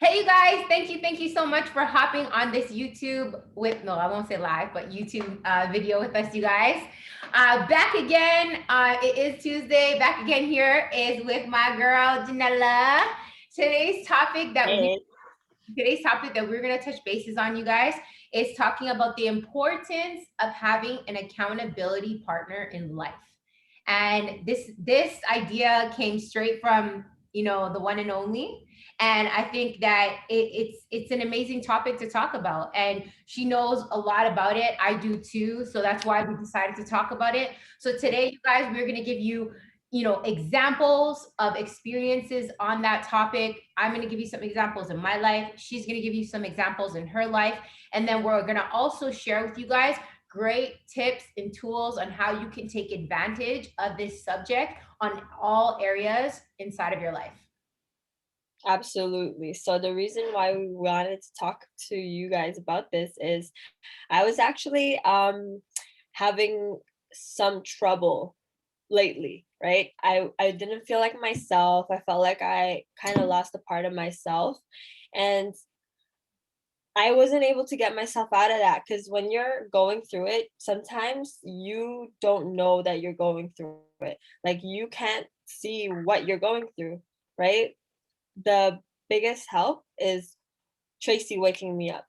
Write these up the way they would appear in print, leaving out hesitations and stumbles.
Hey, you guys, thank you so much for hopping on this YouTube no, I won't say live, but YouTube video with us, you guys. Back again, it is Tuesday. Back again here is with my girl, Janella. Today's topic that we Hey, today's topic that we're going to touch bases on, you guys, is talking about the importance of having an accountability partner in life. And this idea came straight from, the one and only. And I think that it's an amazing topic to talk about. And she knows a lot about it. I do too. So that's why we decided to talk about it. So today, you guys, we're going to give you examples of experiences on that topic. I'm going to give you some examples in my life. She's going to give you some examples in her life. And then we're going to also share with you guys great tips and tools on how you can take advantage of this subject on all areas inside of your life. absolutely. So the reason why we wanted to talk to you guys about this is I was actually having some trouble lately, right? I didn't feel like myself. I felt like I kind of lost a part of myself, and I wasn't able to get myself out of that because when you're going through it, sometimes you don't know that you're going through it. Like you can't see what you're going through, right? The biggest help is Tracy waking me up.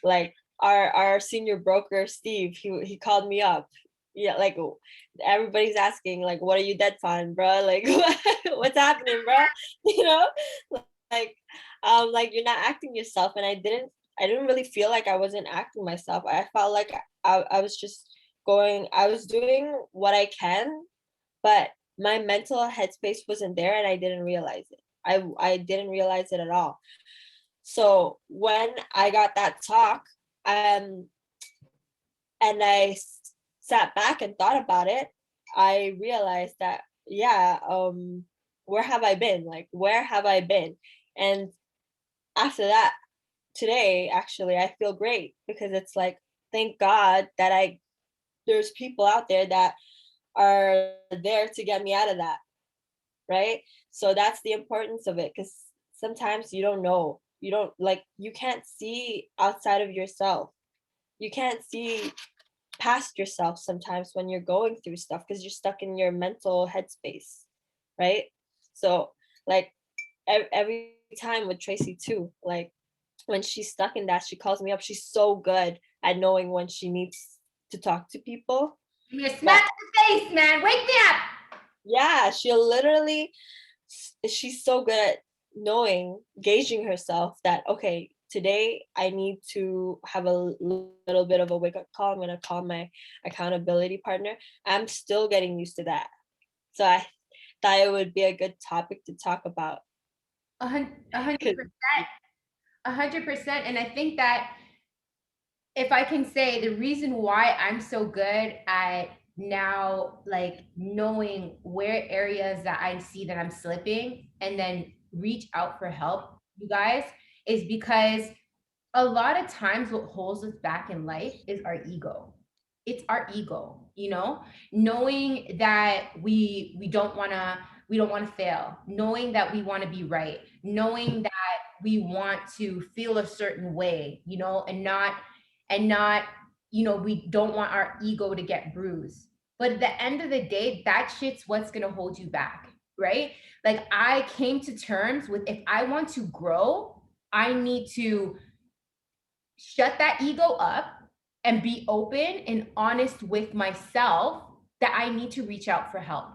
Like our senior broker Steve, he called me up. Yeah, like everybody's asking like, what are you dead on, bro? Like what's happening, bro? You know, like like you're not acting yourself, and I didn't really feel like I wasn't acting myself. I felt like I was just I was doing what I can, but my mental headspace wasn't there, and I didn't realize it. I didn't realize it at all. So when I got that talk, um, and sat back and thought about it, I realized that yeah, where have I been? Like where have I been? And after that, today actually I feel great because it's like thank God that I there's people out there that are there to get me out of that, right? So that's the importance of it because sometimes you don't know. You don't like you can't see outside of yourself. You can't see past yourself sometimes when you're going through stuff because you're stuck in your mental headspace, right? So like every time with Tracy too, like when she's stuck in that, she calls me up. She's so good at knowing when she needs to talk to people. Give me a smack That in the face, man. Wake me up. yeah, she'll literally she's so good at knowing, gauging herself that okay, today I need to have a little bit of a wake up call. I'm gonna call my accountability partner. I'm still getting used to that. So I thought it would be a good topic to talk about. A hundred 'Cause- percent. 100%. And I think that if I can say the reason why I'm so good at now, like knowing where areas that I see that I'm slipping and then reach out for help, you guys, is because a lot of times what holds us back in life is our ego. It's our ego, knowing that we don't want to fail, knowing that we want to be right, knowing that we want to feel a certain way, and not we don't want our ego to get bruised. But at the end of the day, that shit's what's going to hold you back, right? Like I came to terms with, if I want to grow, I need to shut that ego up and be open and honest with myself that I need to reach out for help.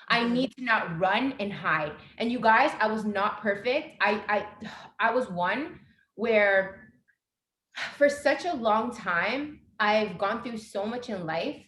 I Mhm. need to not run and hide. And you guys, I was not perfect. I was one where for such a long time I've gone through so much in life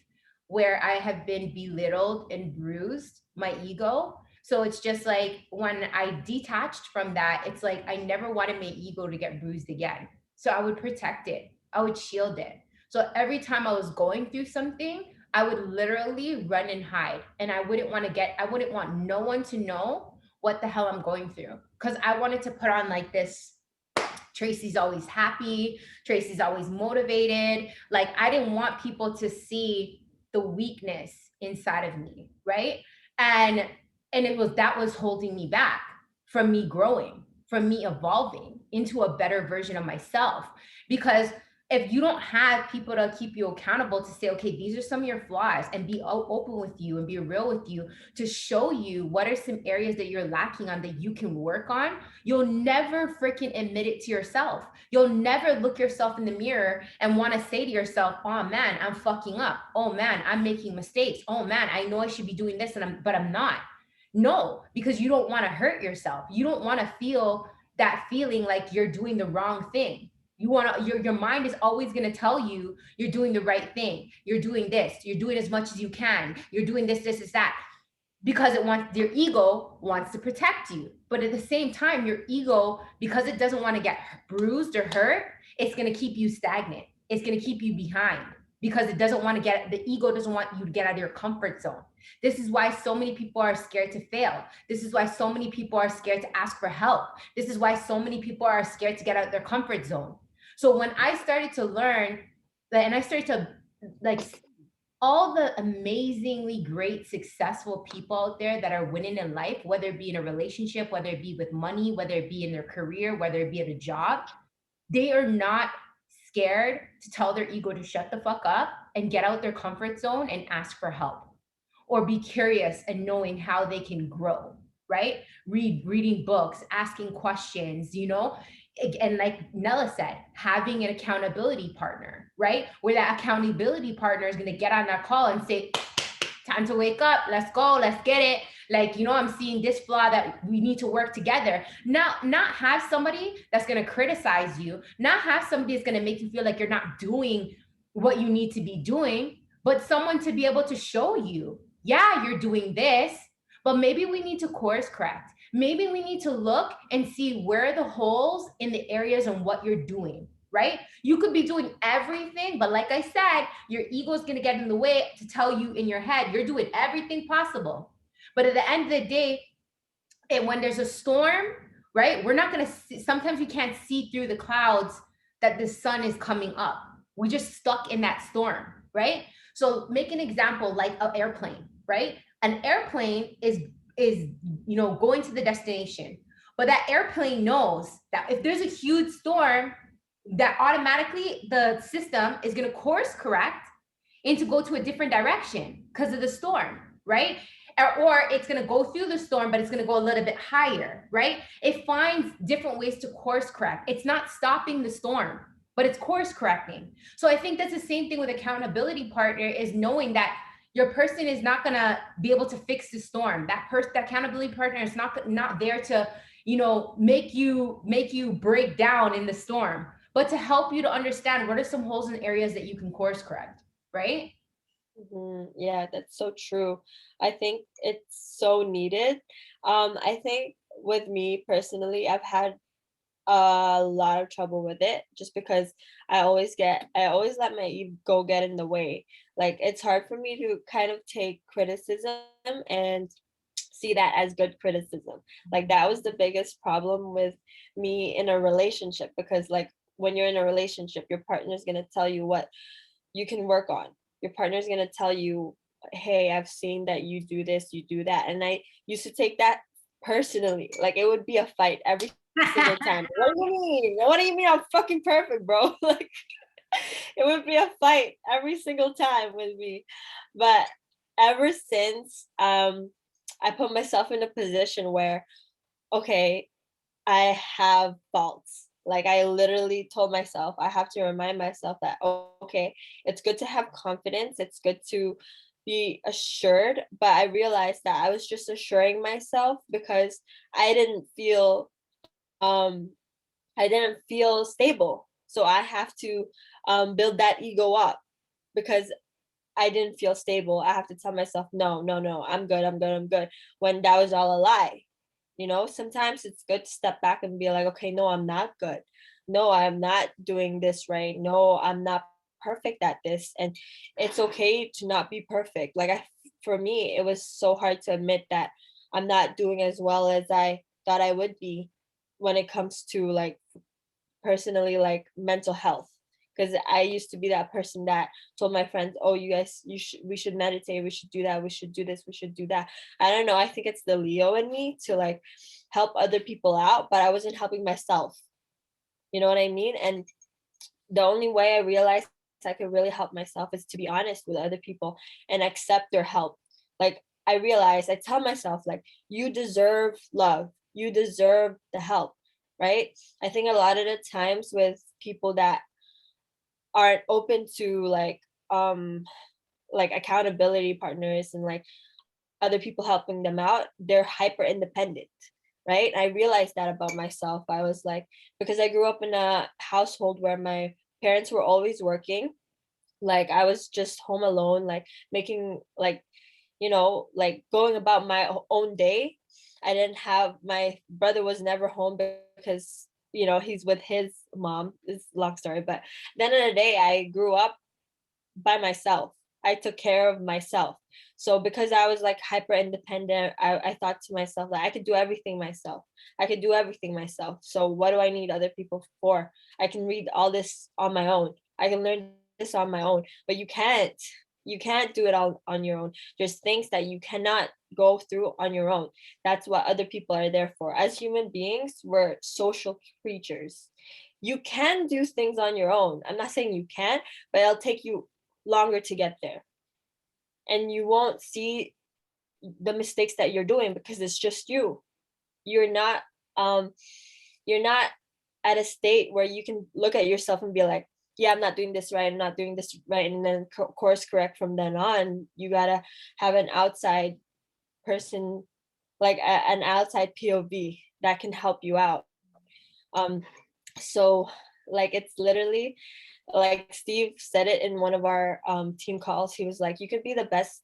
where I have been belittled and bruised, my ego. So it's just like when I detached from that, it's like I never wanted my ego to get bruised again. So I would protect it, I would shield it. So every time I was going through something, I would literally run and hide. And I wouldn't want no one to know what the hell I'm going through. Because I wanted to put on like this Tracy's always happy. Tracy's always motivated. Like I didn't want people to see the weakness inside of me, right? And it was that was holding me back from me growing, from me evolving into a better version of myself. Because if you don't have people to keep you accountable to say, okay, these are some of your flaws, and be open with you and be real with you to show you what are some areas that you're lacking on that you can work on, you'll never freaking admit it to yourself. You'll never look yourself in the mirror and want to say to yourself, oh man, I'm fucking up. Oh man, I'm making mistakes. Oh man, I know I should be doing this, but I'm not. No, because you don't want to hurt yourself. You don't want to feel that feeling like you're doing the wrong thing. You want to, your mind is always going to tell you you're doing the right thing. You're doing this. You're doing as much as you can. You're doing this, is that, because it wants, your ego wants to protect you. But at the same time, your ego, because it doesn't want to get bruised or hurt, it's going to keep you stagnant. It's going to keep you behind because it doesn't want to get, the ego doesn't want you to get out of your comfort zone. This is why so many people are scared to fail. This is why so many people are scared to ask for help. This is why so many people are scared to get out of their comfort zone. So when I started to learn that, and I started to like all the amazingly great, successful people out there that are winning in life, whether it be in a relationship, whether it be with money, whether it be in their career, whether it be at a job, they are not scared to tell their ego to shut the fuck up and get out their comfort zone and ask for help, or be curious and knowing how they can grow, right? Reading books, asking questions, you know, and like Nella said, having an accountability partner, right? Where that accountability partner is going to get on that call and say, time to wake up, let's go, let's get it. Like, you know, I'm seeing this flaw that we need to work together. Not have somebody that's going to criticize you, not have somebody that's going to make you feel like you're not doing what you need to be doing, but someone to be able to show you, yeah, you're doing this, but maybe we need to course correct. Maybe we need to look and see where are the holes in the areas and what you're doing, right? You could be doing everything, but like I said, your ego is going to get in the way to tell you in your head you're doing everything possible. But at the end of the day, and when there's a storm, right? We're not going to see, sometimes we can't see through the clouds that the sun is coming up. We just stuck in that storm, right? So make an example like an airplane, right? An airplane is you know going to the destination, but that airplane knows that if there's a huge storm, that automatically the system is going to course correct and to go to a different direction because of the storm, right? Or it's going to go through the storm, but it's going to go a little bit higher, right? It finds different ways to course correct. It's not stopping the storm, but it's course correcting. So I think that's the same thing with accountability partner, is knowing that your person is not going to be able to fix the storm. That accountability partner is not there to, you know, make you break down in the storm, but to help you to understand what are some holes in areas that you can course correct, right? Yeah, that's so true. I think it's so needed. I think with me personally, I've had a lot of trouble with it just because I always let my ego get in the way. Like it's hard for me to kind of take criticism and see that as good criticism. Like that was the biggest problem with me in a relationship, because like when you're in a relationship, your partner's going to tell you what you can work on. Your partner's going to tell you, hey, I've seen that you do this, you do that. And I used to take that personally. Like it would be a fight every single time. What do you mean? What do you mean I'm fucking perfect, bro? Like it would be a fight every single time with me. But ever since I put myself in a position where, okay, I have faults. Like I literally told myself, I have to remind myself that, oh, okay, it's good to have confidence. It's good to be assured. But I realized that I was just assuring myself because I didn't feel um I didn't feel stable. So I have to build that ego up because I didn't feel stable. I have to tell myself, no, no, no, I'm good, I'm good, I'm good. When that was all a lie. You know, sometimes it's good to step back and be like, okay, no, I'm not good. No, I'm not doing this right. No, I'm not perfect at this. And it's okay to not be perfect. Like for me, it was so hard to admit that I'm not doing as well as I thought I would be when it comes to like personally like mental health. because I used to be that person that told my friends, "Oh, you guys, we should meditate, we should do that, we should do this, we should do that." I don't know. I think it's the Leo in me to like help other people out, but I wasn't helping myself. You know what I mean? And the only way I realized I could really help myself is to be honest with other people and accept their help. Like I realized, I tell myself, like, you deserve love, you deserve the help, right? I think a lot of the times with people that aren't open to like accountability partners and like other people helping them out, they're hyper independent, right? I realized that about myself. I was like, because I grew up in a household where my parents were always working, like I was just home alone, like making like, like going about my own day. I didn't have, my brother was never home because he's with his mom. It's a long story, but at the end of the day, I grew up by myself. I took care of myself. So because I was like hyper independent, I thought to myself that I could do everything myself. I could do everything myself. So what do I need other people for? I can read all this on my own. I can learn this on my own. But you can't. You can't do it all on your own. There's things that you cannot go through on your own. That's what other people are there for. As human beings, we're social creatures. You can do things on your own. I'm not saying you can't, but it'll take you longer to get there, and you won't see the mistakes that you're doing because it's just you. You're not um you're not at a state where you can look at yourself and be like, yeah, I'm not doing this right, I'm not doing this right, and then course correct from then on. You gotta have an outside person, like an outside POV that can help you out. um so like it's literally like Steve said it in one of our team calls. He was like, you could be the best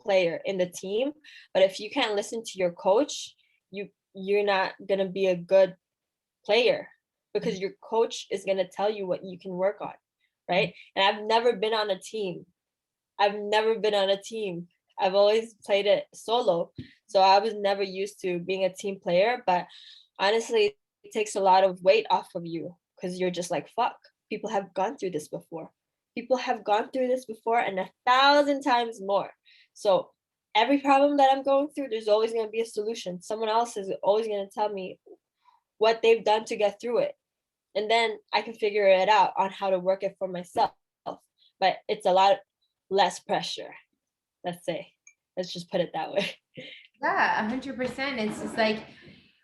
player in the team, but if you can't listen to your coach, you're not going to be a good player, because your coach is going to tell you what you can work on, right? And I've never been on a team. I've always played it solo, so I was never used to being a team player. But honestly, it takes a lot of weight off of you because you're just like, fuck, people have gone through this before. People have gone through this before and 1,000 times more. So every problem that I'm going through, there's always going to be a solution. Someone else is always going to tell me what they've done to get through it. And then I can figure it out on how to work it for myself. But it's a lot less pressure, let's say. Let's just put it that way. Yeah, 100%. It's just like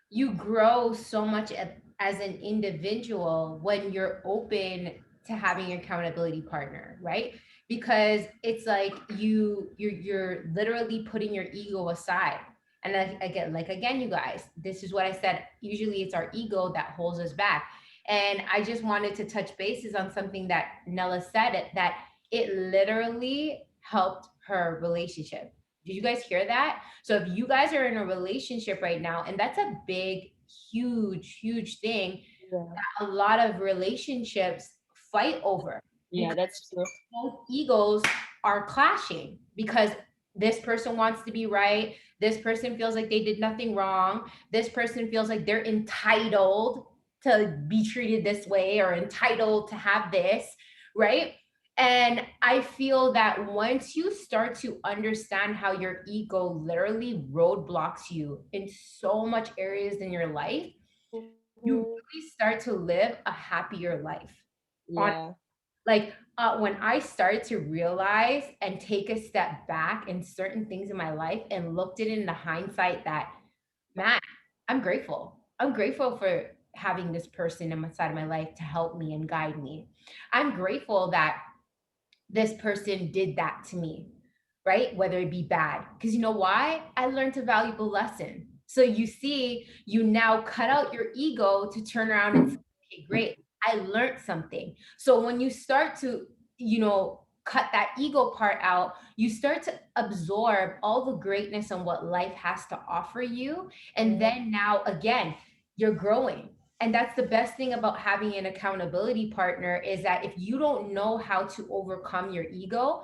you grow so much as an individual when you're open to having an accountability partner, right? Because it's like you're literally putting your ego aside. And again, you guys, this is what I said. Usually it's our ego that holds us back. And I just wanted to touch bases on something that Nella said, that it literally helped her relationship. Did you guys hear that? So if you guys are in a relationship right now, and that's a big, huge thing, Yeah, a lot of relationships fight over, yeah, because that's true. both egos are clashing, because this person wants to be right. This person feels like they did nothing wrong. This person feels like they're entitled to be treated this way or entitled to have this, right? And I feel that once you start to understand how your ego literally roadblocks you in so much areas in your life, you Mhm. really start to live a happier life. On Yeah. like when I started to realize and take a step back in certain things in my life and looked at it in the hindsight that, man, I'm grateful. I'm grateful for having this person inside of my life to help me and guide me. I'm grateful that this person did that to me, right? Whether it be bad. Because you know why? I learned a valuable lesson. So you see, you now cut out your ego to turn around and say, okay, great, I learned something. So when you start to, cut that ego part out, you start to absorb all the greatness and what life has to offer you. And Yeah. then now again, you're growing. And that's the best thing about having an accountability partner, is that if you don't know how to overcome your ego,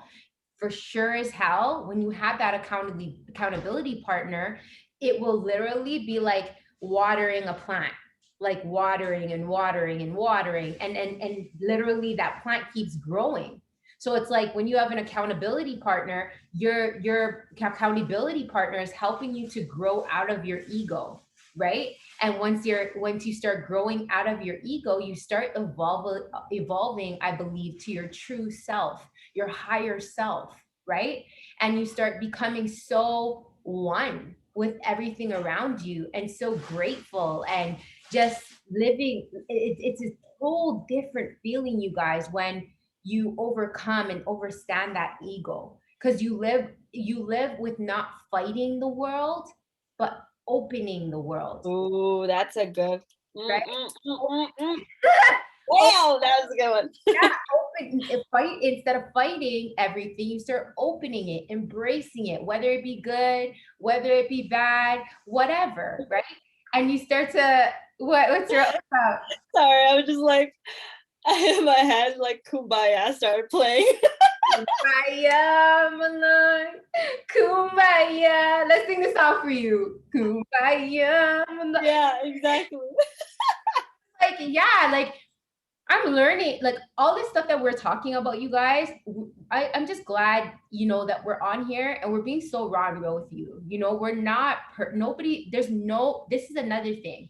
for sure as hell, when you have that accountability partner, it will literally be like watering a plant. like watering and watering and watering, and literally that plant keeps growing. So it's like when you have an accountability partner, your accountability partner is helping you to grow out of your ego, right? And once you start growing out of your ego, you start evolving, I believe, to your true self, your higher self, right? And you start becoming so one with everything around you and so grateful and just living. It's a whole different feeling, you guys, when you overcome and overstand that ego, because you live with not fighting the world, but opening the world, Ooh, that's a good. Mm, right? mm, mm, mm, mm. Wow, that was a good one. Fight instead of fighting everything, you start opening it, embracing it, whether it be good, whether it be bad, whatever, right? And you start to what's your about? Sorry, I was just like, in my head, like Kumbaya started playing. Kumbaya, my love. Kumbaya. Let's sing this song for you. Kumbaya, my love. Yeah, exactly. Like, yeah, like I'm learning, like all this stuff that we're talking about, you guys. I'm just glad, that we're on here and we're being so raw and real with you. We're not, nobody, there's no, this is another thing.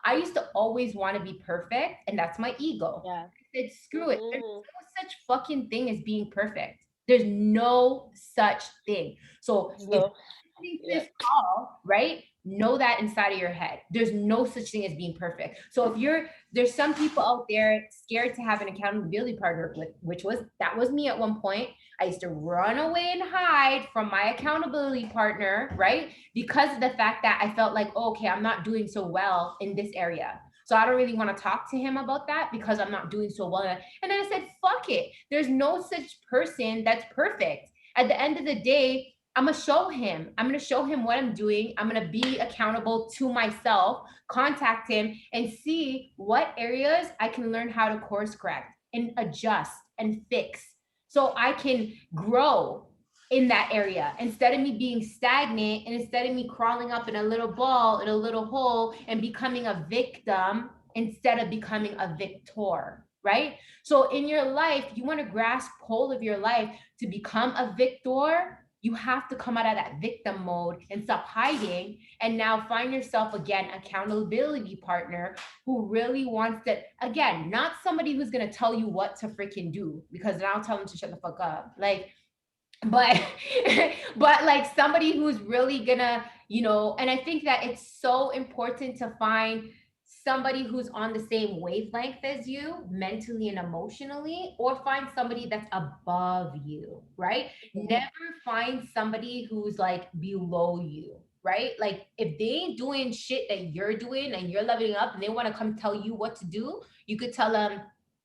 I used to always want to be perfect, and that's my ego. Yeah. I said, screw it. There's Mm-hmm. no such fucking thing as being perfect. There's no such thing. So if So, listening to yeah. this call, right? Know that inside of your head. There's no such thing as being perfect. So there's some people out there scared to have an accountability partner with, that was me at one point. I used to run away and hide from my accountability partner, right? Because of the fact that I felt like, oh, okay, I'm not doing so well in this area. So I don't really want to talk to him about that because I'm not doing so well. And then I said, fuck it. There's no such person that's perfect. At the end of the day, I'm gonna show him. I'm gonna show him what I'm doing. I'm gonna be accountable to myself, contact him, and see what areas I can learn how to course correct and adjust and fix so I can grow in that area instead of me being stagnant and instead of me crawling up in a little ball in a little hole and becoming a victim instead of becoming a victor, right? So in your life, you want to grasp hold of your life to become a victor. You have to come out of that victim mode and stop hiding and now find yourself again accountability partner who really wants to, again, not somebody who's going to tell you what to freaking do, because then I'll tell them to shut the fuck up, like, but but like somebody who's really gonna, and I think that it's so important to find somebody who's on the same wavelength as you mentally and emotionally, or find somebody that's above you, right? Never find somebody who's like below you, right? Like if they ain't doing shit that you're doing and you're leveling up and they want to come tell you what to do, you could tell them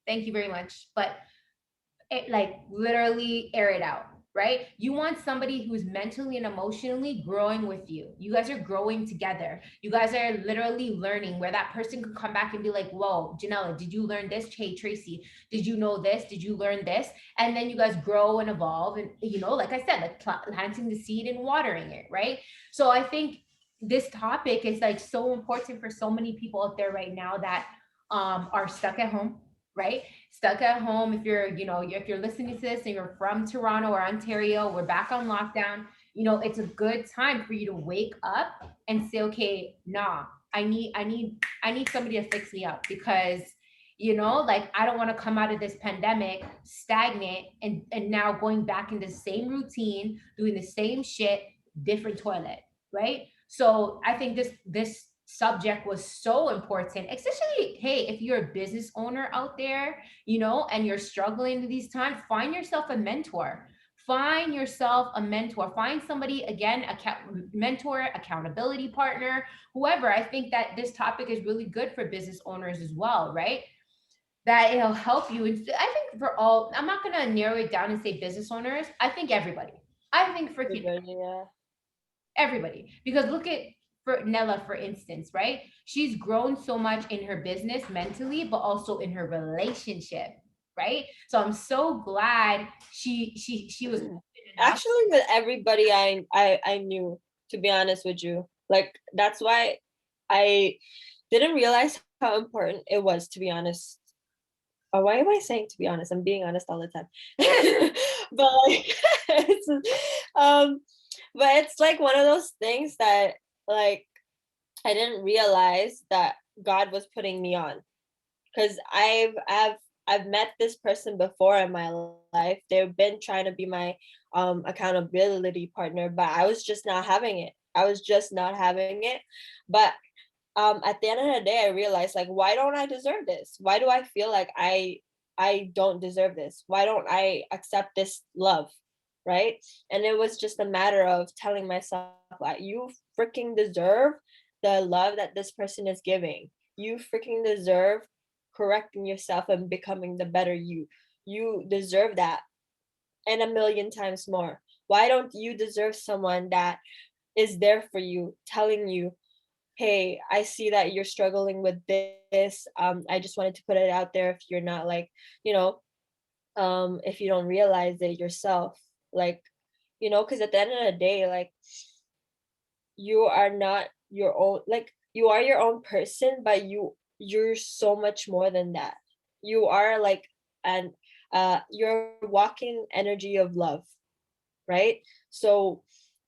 thank you very much, but like literally air it out, right? You want somebody who's mentally and emotionally growing with you. You guys are growing together. You guys are literally learning, where that person could come back and be like, whoa, Janella, did you learn this? Hey, Tracy, did you know this? Did you learn this? And then you guys grow and evolve. And, like I said, like planting the seed and watering it, right? So I think this topic is like so important for so many people out there right now that are stuck at home, right? Stuck at home. If you're listening to this and you're from Toronto or Ontario, we're back on lockdown. It's a good time for you to wake up and say, okay, nah, I need somebody to fix me up, because like I don't want to come out of this pandemic stagnant and now going back into the same routine, doing the same shit, different toilet, right? So I think this subject was so important, especially, hey, if you're a business owner out there, and you're struggling with these times, find yourself a mentor. Find yourself a mentor. Find somebody, again, mentor, accountability partner, whoever. I think that this topic is really good for business owners as well, right? That it'll help you. I think for all, I'm not going to narrow it down and say business owners. I think everybody. I think freaking Yeah. everybody, because look at for Nella, for instance, right? She's grown so much in her business mentally, but also in her relationship, right? So I'm so glad she was open enough. Actually, with everybody I knew, to be honest with you, like that's why I didn't realize how important it was, to be honest. Why am I saying to be honest? I'm being honest all the time. But like, it's, um, but it's like one of those things that like I didn't realize that God was putting me on, because I've met this person before in my life. They've been trying to be my accountability partner, but I was just not having it. I was just not having it. But at the end of the day I realized, like, why don't I deserve this? Why do I feel like I don't deserve this? Why don't I accept this love? Right? And it was just a matter of telling myself, like, you freaking deserve the love that this person is giving. You freaking deserve correcting yourself and becoming the better you. You deserve that, and a million times more. Why don't you deserve someone that is there for you, telling you, hey, I see that you're struggling with this. I just wanted to put it out there if you're not like, you know, if you don't realize it yourself, like, because at the end of the day, like, you are not your own, like, you are your own person, but you're so much more than that. You are like an you're a walking energy of love, right? So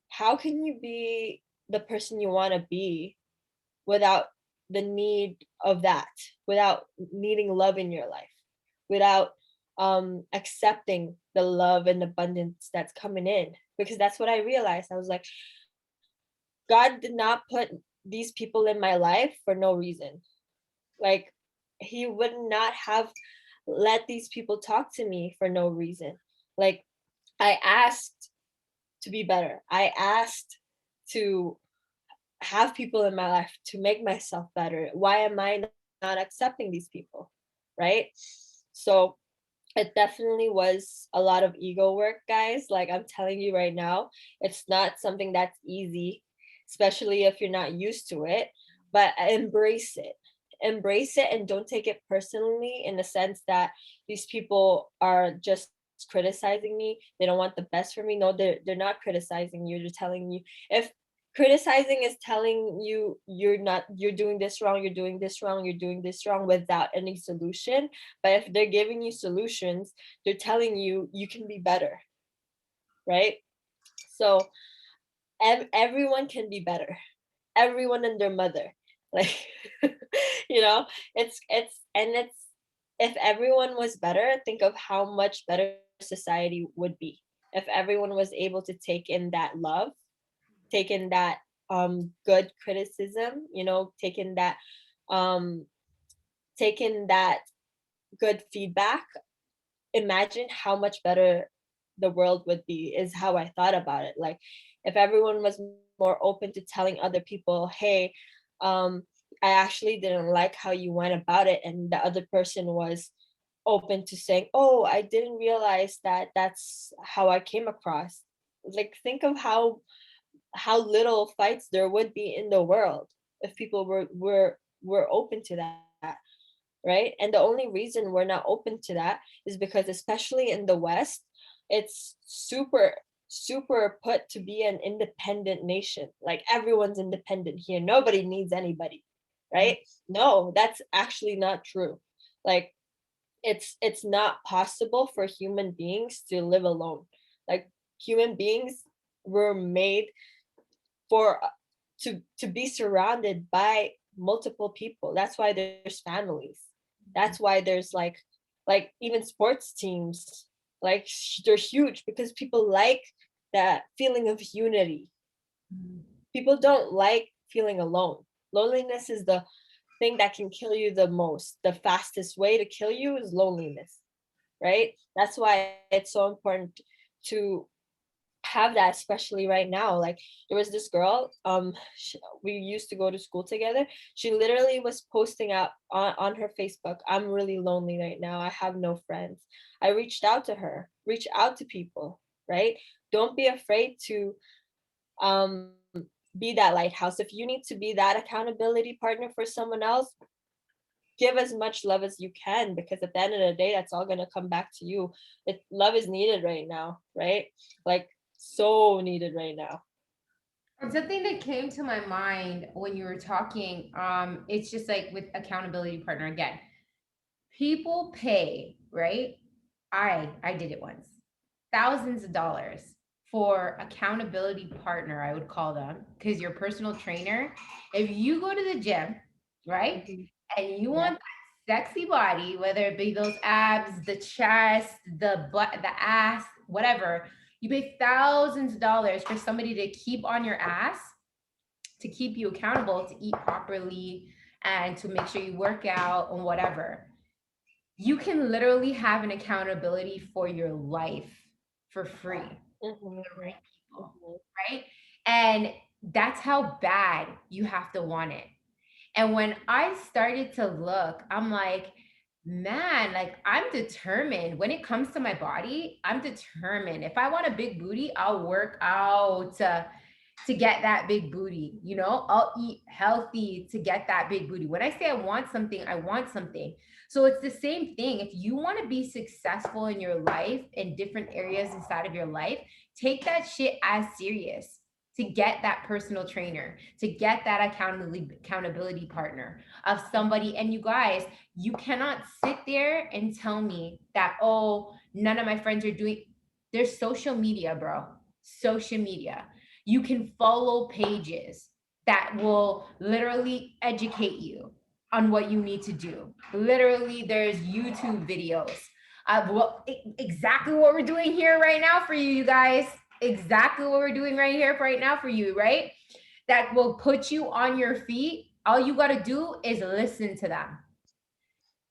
how can you be the person you want to be without the need of that, without needing love in your life, without accepting the love and abundance that's coming in? Because that's what I realized. I was like, God did not put these people in my life for no reason. Like, he would not have let these people talk to me for no reason. Like, I asked to be better. I asked to have people in my life to make myself better. Why am I not accepting these people? Right? So it definitely was a lot of ego work, guys. Like, I'm telling you right now, it's not something that's easy, especially if you're not used to it, but embrace it. Embrace it and don't take it personally, in the sense that these people are just criticizing me. They don't want the best for me. No, they're not criticizing you. They're telling you, if criticizing is telling you you're doing this wrong, you're doing this wrong, you're doing this wrong without any solution. But if they're giving you solutions, they're telling you you can be better, right? So everyone can be better. Everyone and their mother. Like, you know, it's if everyone was better, think of how much better society would be. If everyone was able to take in that love, take in that good criticism, take in that um take in that good feedback, imagine how much better the world would be, is how I thought about it. Like, if everyone was more open to telling other people, hey, um I actually didn't like how you went about it, and the other person was open to saying, oh, I didn't realize that that's how I came across. Like, think of how little fights there would be in the world if people were open to that, right? And the only reason we're not open to that is because, especially in the West, it's super put to be an independent nation. Like, everyone's independent here. Nobody needs anybody, right? No, that's actually not true. Like, it's not possible for human beings to live alone. Like, human beings were made for to be surrounded by multiple people. That's why there's families. That's why there's like even sports teams, like, they're huge because people like that feeling of unity. People don't like feeling alone. Loneliness is the thing that can kill you the most. The fastest way to kill you is loneliness, right? That's why it's so important to have that, especially right now. Like, there was this girl, we used to go to school together. She literally was posting out on her Facebook, I'm really lonely right now, I have no friends. I reached out to her. Reach out to people, right? Don't be afraid to um be that lighthouse. If you need to be that accountability partner for someone else, give as much love as you can, because at the end of the day, that's all going to come back to you. Love is needed right now, right? Like, so needed right now. Something that came to my mind when you were talking, it's just like with accountability partner again. People pay, right? I did it once. Thousands of dollars for accountability partner, I would call them, because your personal trainer, if you go to the gym, right? Mhm. And you Yeah. want that sexy body, whether it be those abs, the chest, the butt, the ass, whatever, you pay thousands of dollars for somebody to keep on your ass, to keep you accountable, to eat properly, and to make sure you work out and whatever. You can literally have an accountability for your life for free, Mhm. the right people, Mhm. right? And that's how bad you have to want it. And when I started to look, I'm like, man, like I'm determined when it comes to my body. I'm determined. If I want a big booty, I'll work out to get that big booty. You know, I'll eat healthy to get that big booty. When I say I want something, I want something. So it's the same thing. If you want to be successful in your life in different areas inside of your life, take that shit as serious to get that personal trainer, to get that accountability partner of somebody. And you guys, you cannot sit there and tell me that, oh, none of my friends are doing. There's social media, bro. Social media. You can follow pages that will literally educate you on what you need to do. Literally, there's YouTube videos of exactly what we're doing here right now for you guys. Exactly what we're doing right here right now for you, right? That will put you on your feet. All you got to do is listen to them.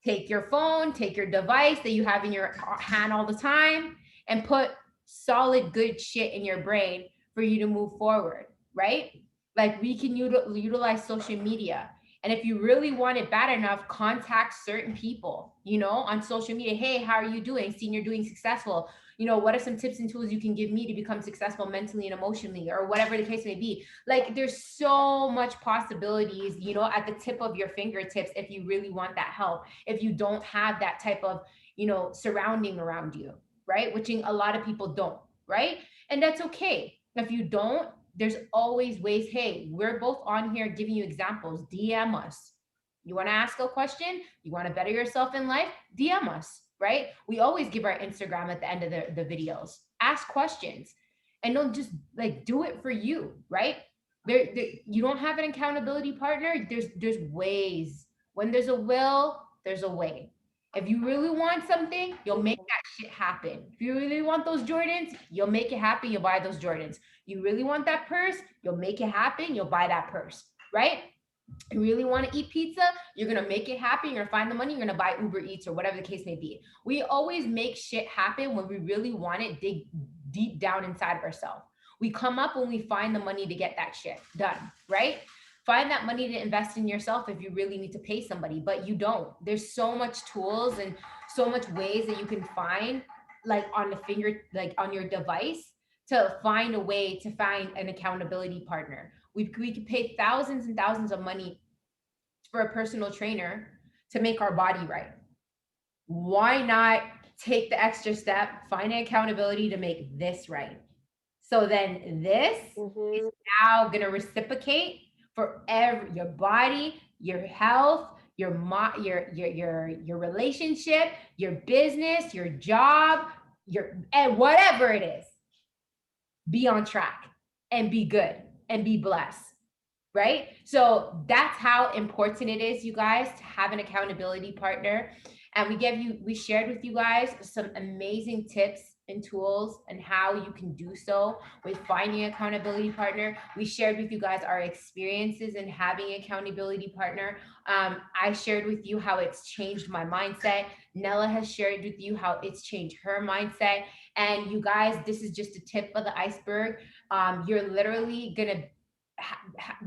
Take your phone, take your device that you have in your hand all the time, and put solid, good shit in your brain for you to move forward, right? Like we can utilize social media. And if you really want it bad enough, contact certain people, you know, on social media. Hey, how are you doing? Seeing you're doing successful. You know, what are some tips and tools you can give me to become successful mentally and emotionally, or whatever the case may be? Like there's so much possibilities, you know, at the tip of your fingertips if you really want that help, if you don't have that type of, you know, surrounding around you, right? Which a lot of people don't, right? And that's okay. If you don't, there's always ways. Hey, we're both on here giving you examples. DM us. You want to ask a question? You want to better yourself in life? DM us, right? We always give our Instagram at the end of the videos. Ask questions and don't just like do it for you, right? You don't have an accountability partner. There's ways. When there's a will, there's a way. If you really want something, you'll make Mhm. that shit happen. If you really want those Jordans, you'll make it happen. You'll buy those Jordans. You really want that purse, you'll make it happen. You'll buy that purse, right? You really want to eat pizza, you're going to make it happen. You're going to find the money. You're going to buy Uber Eats or whatever the case may be. We always make shit happen when we really want it, dig deep down inside of ourselves. We come up when we find the money to get that shit done, right? Find that money to invest in yourself if you really need to pay somebody, but you don't. There's so much tools and so much ways that you can find, like on the finger, like on your device, to find a way to find an accountability partner. We could pay thousands and thousands of money for a personal trainer to make our body right. Why not take the extra step, find an accountability to make this right? So then this is Mhm. now going to reciprocate for your body, your health, your relationship, your business, your job, your and whatever it is. Be on track and be good and be blessed, right? So that's how important it is, you guys, to have an accountability partner. And we shared with you guys some amazing tips and tools and how you can do so with finding an accountability partner. We shared with you guys our experiences in having an accountability partner. I shared with you how it's changed my mindset. Nella has shared with you how it's changed her mindset. And you guys, this is just a tip of the iceberg. You're literally gonna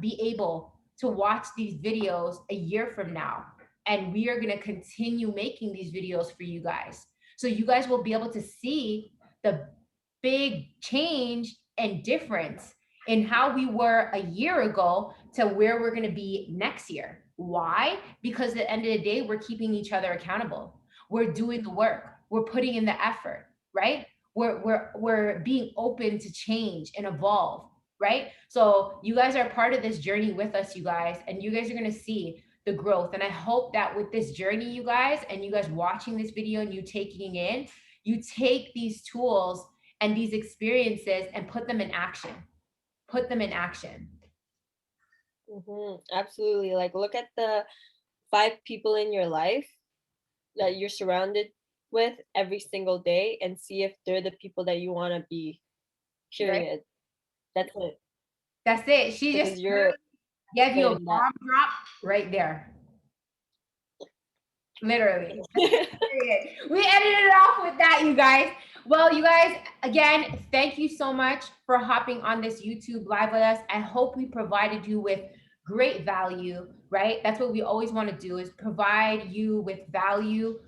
be able to watch these videos a year from now. And we are going to continue making these videos for you guys. So you guys will be able to see the big change and difference in how we were a year ago to where we're going to be next year. Why? Because at the end of the day, we're keeping each other accountable. We're doing the work. We're putting in the effort, right? We're being open to change and evolve. right? So you guys are part of this journey with us, you guys, and you guys are going to see the growth. And I hope that with this journey, you guys, and you guys watching this video and you taking in, you take these tools and these experiences and put them in action. Put them in action. Absolutely. Like, look at the 5 people in your life that you're surrounded with every single day and see if they're the people that you want to be. Right? Period. That's it. That's it. She just Because you're gave you a in that. bomb drop right there. Literally. We ended it off with that, you guys. Well, you guys, again, thank you so much for hopping on this YouTube live with us. I hope we provided you with great value, right? That's what we always want to do, is provide you with value.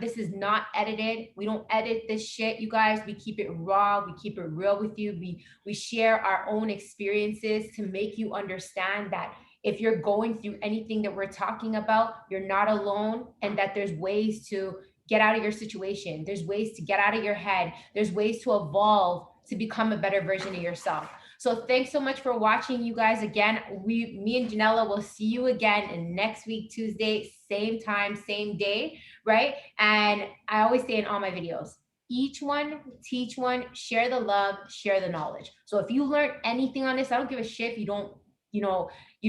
This is not edited. We don't edit this shit, you guys. We keep it raw. We keep it real with you. We share our own experiences to make you understand that if you're going through anything that we're talking about, you're not alone, and that there's ways to get out of your situation. There's ways to get out of your head. There's ways to evolve to become a better version of yourself. So thanks so much for watching, you guys. Again, me and Janella will see you again next week, Tuesday, same time, same day, right? And I always say in all my videos, each one, teach one, share the love, share the knowledge. So if you learned anything on this, I don't give a shit if you don't, you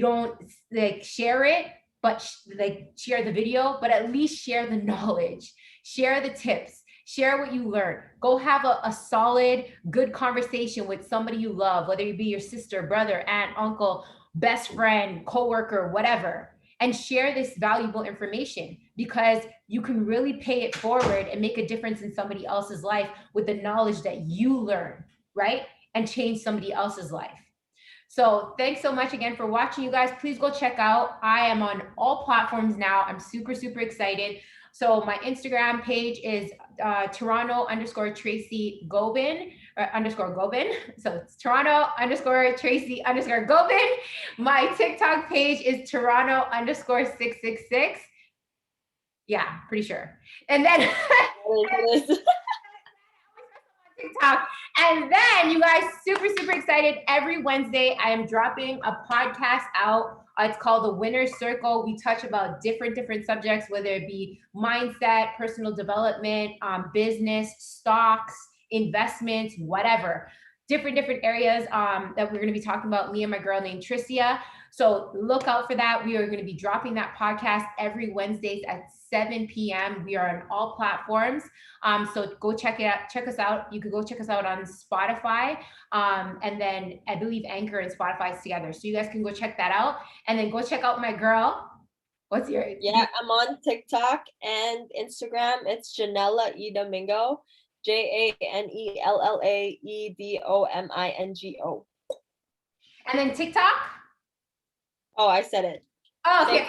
don't like share it, but like share the video, but at least share the knowledge, share the tips, share what you learned. Go have a solid, good conversation with somebody you love, whether it be your sister, brother, aunt, uncle, best friend, coworker, whatever, and share this valuable information, because you can really pay it forward and make a difference in somebody else's life with the knowledge that you learn, right? And change somebody else's life. So thanks so much again for watching, you guys. Please go check out. I am on all platforms now. I'm super, super excited. So my Instagram page is Toronto_Tracy Gobin _ Gobin. So it's Toronto_Tracy Gobin. My TikTok page is Toronto_666. Yeah, pretty sure. And then TikTok. And then, you guys, super, super excited. Every Wednesday, I am dropping a podcast out. It's called The Winner's Circle. We touch about different subjects, whether it be mindset, personal development, business, stocks, investments, whatever. Different areas that we're going to be talking about, me and my girl named Tricia. So look out for that. We are going to be dropping that podcast every Wednesdays at 7 p.m. We are on all platforms. So go check us out. You could go check us out on Spotify. And then I believe Anchor and Spotify is together. So you guys can go check that out. And then go check out my girl. What's your? Yeah, I'm on TikTok and Instagram. It's Janella E Domingo. JANELLAEDOMINGO. And then TikTok? Oh, I said it. Oh, okay.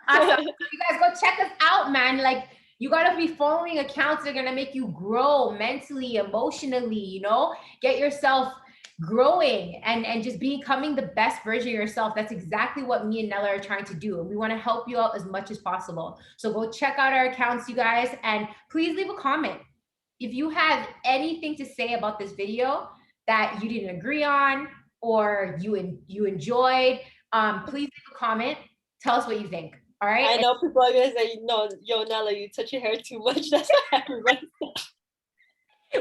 Awesome. You guys go check us out, man. Like, you gotta be following accounts that are gonna make you grow mentally, emotionally, get yourself growing and just becoming the best version of yourself. That's exactly what me and Nella are trying to do. And we want to help you out as much as possible. So go check out our accounts, you guys, and please leave a comment. If you have anything to say about this video that you didn't agree on or you enjoyed, please leave a comment. Tell us what you think. All right. I know people are gonna say, no, yo, Nella, you touch your hair too much. That's what everybody says.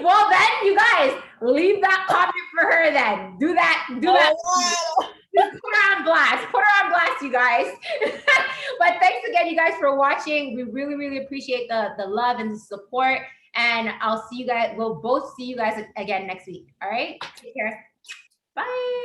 Well, then, you guys, leave that comment for her then. Do that. Wow. Put her on blast, you guys. But thanks again, you guys, for watching. We really, really appreciate the love and the support. And I'll see you guys. We'll both see you guys again next week. All right. Take care. Bye.